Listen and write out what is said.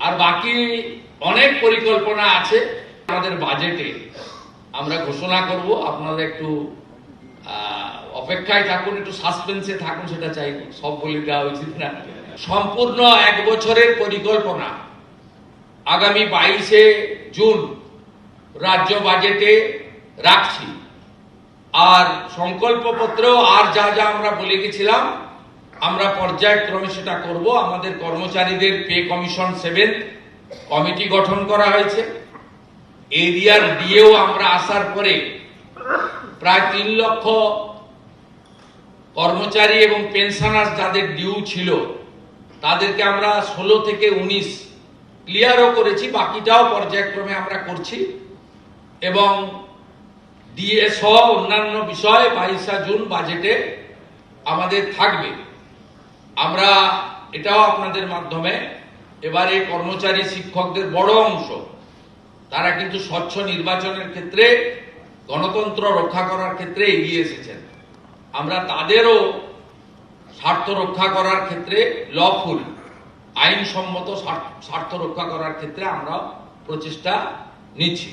আর বাকি অনেক পরিকল্পনা আছে আমাদের বাজেটে আমরা ঘোষণা করব। আপনারা একটু অপেক্ষায় থাকুন, একটু সাসপেন্সে থাকুন, সেটা চাই। সব বলে দেওয়া উচিত না। সম্পূর্ণ 1 বছরের পরিকল্পনা আগামী 22শে জুন রাজ্য বাজেটে রাখছি। আর সংকল্পপত্র আর যা যা আমরা বলে গেছিলাম আমরা পর্যায়ক্রমে সেটা করব। আমাদের কর্মচারীদের পে কমিশন 7 কমিটি গঠন করা হয়েছে। এরিয়ার ডিএও আমরা আসার পরে প্রায় 3 লক্ষ কর্মচারী এবং পেনশনার যাদের ডিউ ছিল তাদেরকে আমরা 16 থেকে 19 ক্লিয়ারও করেছি, বাকিটাও পর্যায়ক্রমে আমরা করছি। এবং ডিএ সহ অন্যান্য বিষয় 22শে জুন বাজেটে আমাদের থাকবে। আমরা এটাও আপনাদের মাধ্যমে এবারে কর্মচারী শিক্ষকদের বড় অংশ তারা কিন্তু স্বচ্ছ নির্বাচনের ক্ষেত্রে গণতন্ত্র রক্ষা করার ক্ষেত্রে এগিয়ে এসেছেন। আমরা তাদেরও স্বার্থ রক্ষা করার ক্ষেত্রে লফুল আইনসম্মত স্বার্থ রক্ষা করার ক্ষেত্রে আমরা প্রচেষ্টা নিচ্ছি।